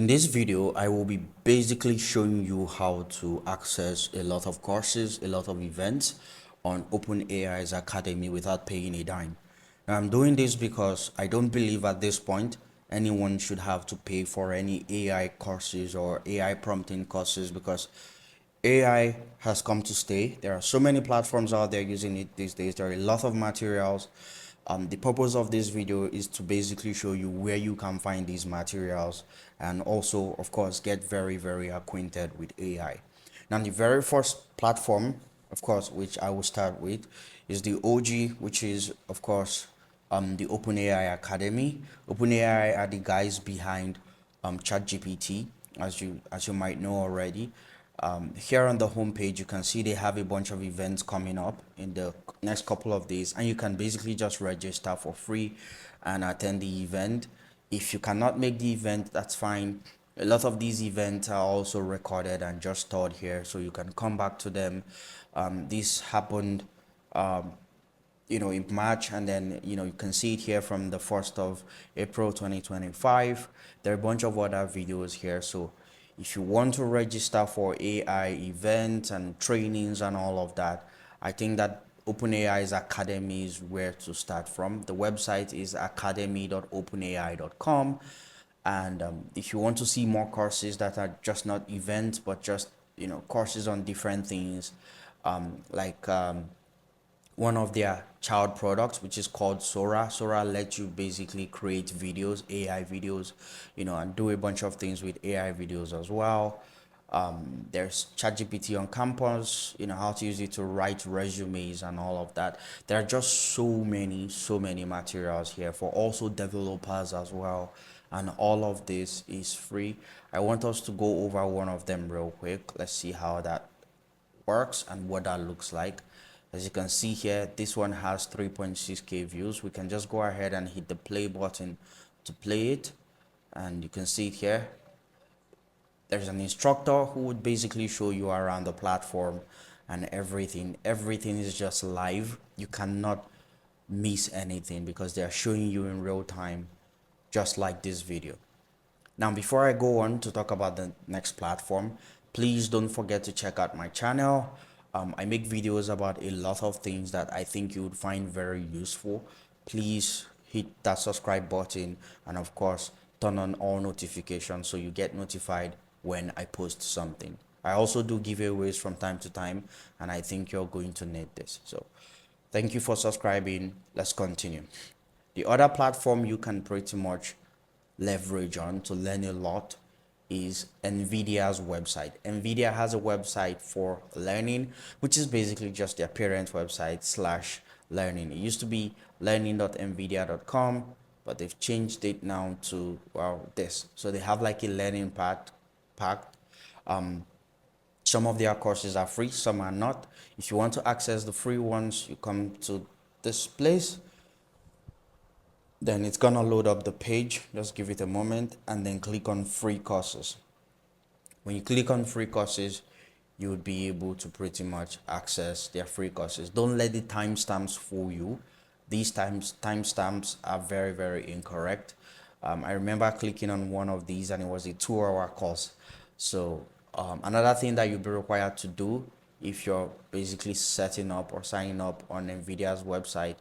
In this video, I will be basically showing you how to access a lot of courses, a lot of events on OpenAI's Academy without paying a dime. Now, I'm doing this because I don't believe at this point anyone should have to pay for any AI courses or AI prompting courses because AI has come to stay. There are so many platforms out there using it these days. There are a lot of materials. The purpose of this video is to basically show you where you can find these materials and also, of course, get very acquainted with AI. Now, the very first platform, of course, which I will start with is the OG, which is, of course, the OpenAI Academy. OpenAI are the guys behind ChatGPT, as you might know already. Here on the homepage, you can see they have a bunch of events coming up in the next couple of days, and you can basically just register for free and attend the event. If you cannot make the event, that's fine. A lot of these events are also recorded and just stored here, so you can come back to them. This happened in March, and then you can see it here from the 1st of April 2025. There are a bunch of other videos here, so if you want to register for AI events and trainings and all of that, I think that OpenAI's Academy is where to start from. The website is academy.openai.com, and if you want to see more courses that are just not events but just courses on different things, like one of their child products, which is called SORA. SORA lets you basically create videos, AI videos, and do a bunch of things with AI videos as well. There's ChatGPT on campus, how to use it to write resumes and all of that. There are just so many materials here for also developers as well. And all of this is free. I want us to go over one of them real quick. Let's see how that works and what that looks like. As you can see here, this one has 3.6k views. We can just go ahead and hit the play button to play it, and you can see it here. There's an instructor who would basically show you around the platform and everything is just live. You cannot miss anything because they're showing you in real time, just like this video. Now, before I go on to talk about the next platform, please don't forget to check out my channel. I make videos about a lot of things that I think you would find very useful. Please hit that subscribe button and, of course, turn on all notifications so you get notified when I post something. I also do giveaways from time to time, and I think you're going to need this. So thank you for subscribing. Let's continue. The other platform you can pretty much leverage on to learn a lot is Nvidia's website. Nvidia has a website for learning, which is basically just their parent website slash learning. It used to be learning.nvidia.com, but they've changed it now to this. So they have like a learning packed. Some of their courses are free, some are not. If you want to access the free ones, you come to this place. Then it's gonna load up the page. Just give it a moment and then click on free courses. When you click on free courses, you would be able to pretty much access their free courses. Don't let the timestamps fool you. These timestamps are very incorrect. I remember clicking on one of these and it was a 2-hour course. So another thing that you'll be required to do if you're basically setting up or signing up on Nvidia's website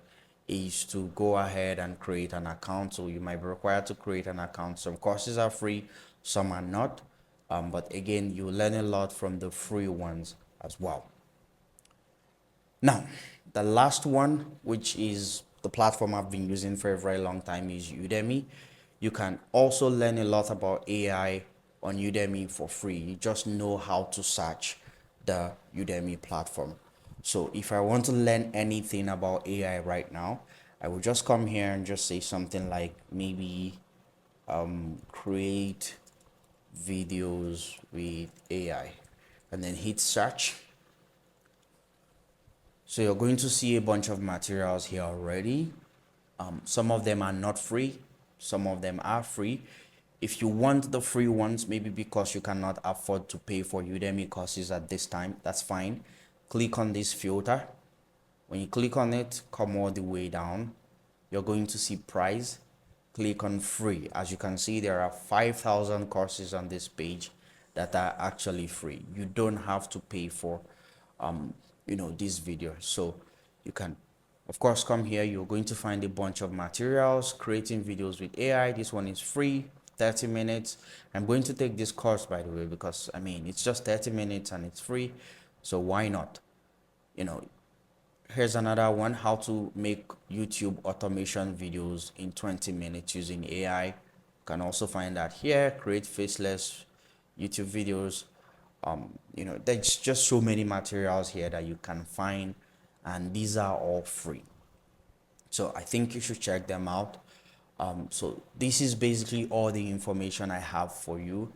is to go ahead and create an account. So you might be required to create an account. Some courses are free, some are not, but again, you learn a lot from the free ones as well. Now, the last one, which is the platform I've been using for a very long time, is Udemy. You can also learn a lot about AI on Udemy for free. You just know how to search the Udemy platform. So if I want to learn anything about AI right now, I will just come here and just say something like maybe create videos with AI and then hit search. So you're going to see a bunch of materials here already. Some of them are not free, some of them are free. If you want the free ones, maybe because you cannot afford to pay for Udemy courses at this time, that's fine. Click on this filter. When you click on it, come all the way down. You're going to see price. click on free. As you can see, there are 5,000 courses on this page that are actually free. You don't have to pay for this video. So you can of course come here. You're going to find a bunch of materials creating videos with AI. This one is free, 30 minutes. I'm going to take this course, by the way, because I mean it's just 30 minutes and it's free, so why not? Here's another one: how to make YouTube automation videos in 20 minutes using AI. You can also find that here. Create faceless YouTube videos. There's just so many materials here that you can find, and these are all free. So I think you should check them out. So this is basically all the information I have for you.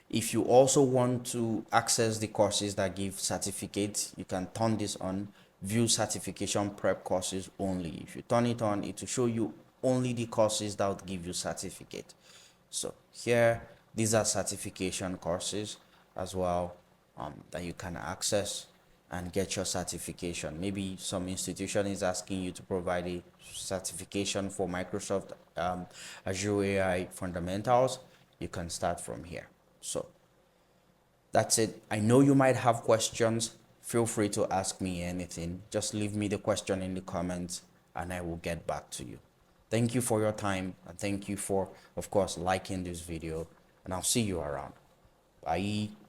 If you also want to access the courses that give certificates, you can turn this on: view certification prep courses only. If you turn it on, it will show you only the courses that would give you certificate. So here, these are certification courses as well, that you can access and get your certification. Maybe some institution is asking you to provide a certification for Microsoft Azure AI fundamentals. You can start from here. So that's it. I know you might have questions. Feel free to ask me anything. Just leave me the question in the comments and I will get back to you. Thank you for your time, and thank you for, of course, liking this video, and I'll see you around. Bye.